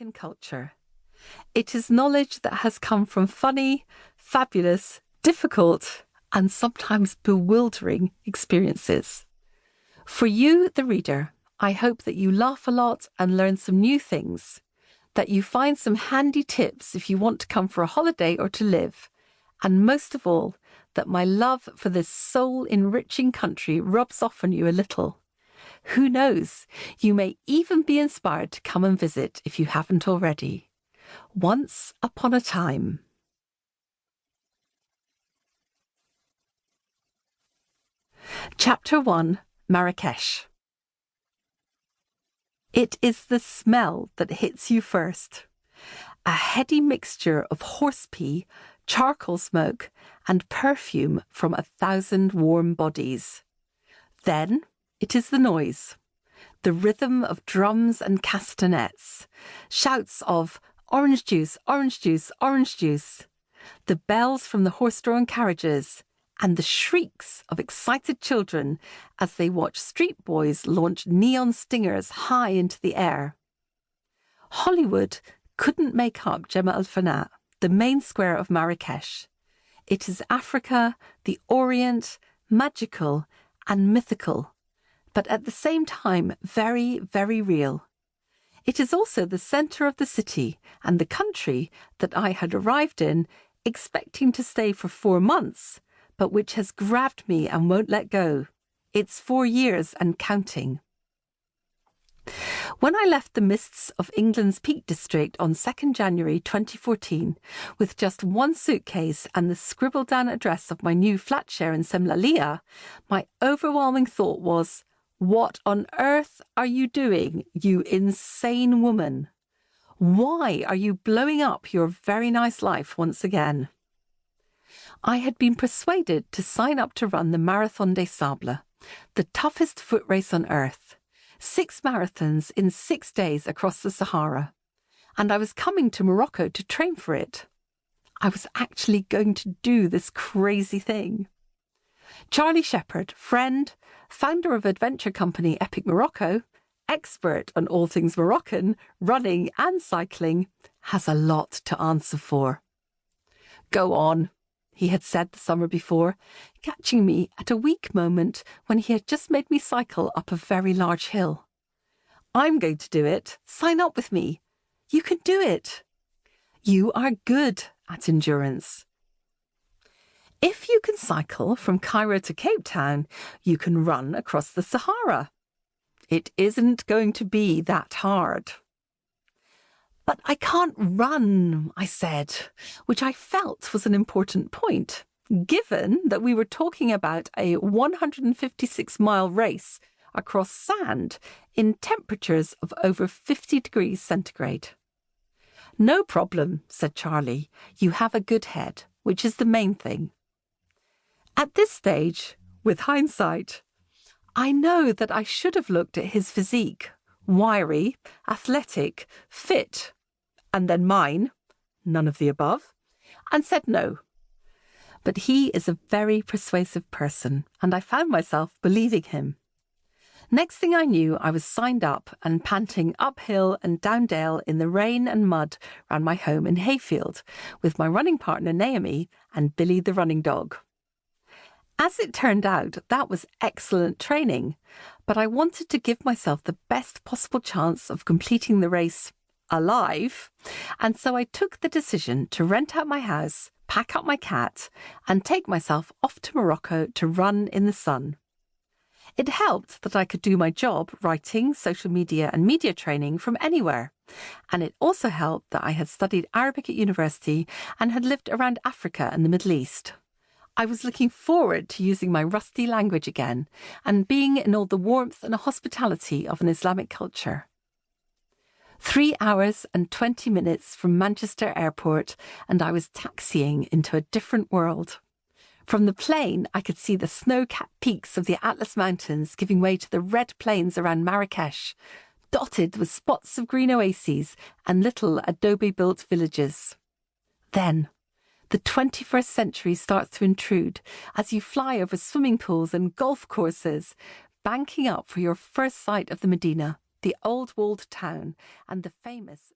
African culture. It is knowledge that has come from funny, fabulous, difficult, and sometimes bewildering experiences. For you, the reader, I hope that you laugh a lot and learn some new things, that you find some handy tips if you want to come for a holiday or to live, and most of all, that my love for this soul-enriching country rubs off on you a little. Who knows, you may even be inspired to come and visit if you haven't already. Once upon a time. Chapter 1, Marrakech. It is the smell that hits you first. A heady mixture of horse pee, charcoal smoke, and perfume from 1,000 warm bodies. Then it is the noise, the rhythm of drums and castanets, shouts of orange juice, orange juice, orange juice, the bells from the horse-drawn carriages, and the shrieks of excited children as they watch street boys launch neon stingers high into the air. Hollywood couldn't make up Jebel al-Fana, the main square of Marrakech. It is Africa, the Orient, magical and mythical, but at the same time very, very real. It is also the centre of the city and the country that I had arrived in, expecting to stay for 4 months, but which has grabbed me and won't let go. It's 4 years and counting. When I left the mists of England's Peak District on 2nd January 2014, with just 1 suitcase and the scribbled down address of my new flat share in Semlalia, my overwhelming thought was, what on earth are you doing, you insane woman? Why are you blowing up your very nice life once again? I had been persuaded to sign up to run the Marathon des Sables, the toughest foot race on earth. 6 marathons in 6 days across the Sahara. And I was coming to Morocco to train for it. I was actually going to do this crazy thing. Charlie Shepherd, friend, founder of adventure company Epic Morocco, expert on all things Moroccan, running and cycling, has a lot to answer for. Go on, he had said the summer before, catching me at a weak moment when he had just made me cycle up a very large hill. I'm going to do it. Sign up with me. You can do it. You are good at endurance. If you can cycle from Cairo to Cape Town, you can run across the Sahara. It isn't going to be that hard. But I can't run, I said, which I felt was an important point, given that we were talking about a 156-mile race across sand in temperatures of over 50 degrees centigrade. No problem, said Charlie. You have a good head, which is the main thing. At this stage, with hindsight, I know that I should have looked at his physique, wiry, athletic, fit, and then mine, none of the above, and said no. But he is a very persuasive person, and I found myself believing him. Next thing I knew, I was signed up and panting uphill and down dale in the rain and mud round my home in Hayfield, with my running partner Naomi and Billy the running dog. As it turned out, that was excellent training, but I wanted to give myself the best possible chance of completing the race alive, and so I took the decision to rent out my house, pack up my cat, and take myself off to Morocco to run in the sun. It helped that I could do my job, writing, social media and media training from anywhere, and it also helped that I had studied Arabic at university and had lived around Africa and the Middle East. I was looking forward to using my rusty language again and being in all the warmth and hospitality of an Islamic culture. 3 hours and 20 minutes from Manchester Airport, and I was taxiing into a different world. From the plane, I could see the snow-capped peaks of the Atlas Mountains giving way to the red plains around Marrakech, dotted with spots of green oases and little adobe-built villages. Then, the 21st century starts to intrude as you fly over swimming pools and golf courses, banking up for your first sight of the Medina, the old walled town, and the famous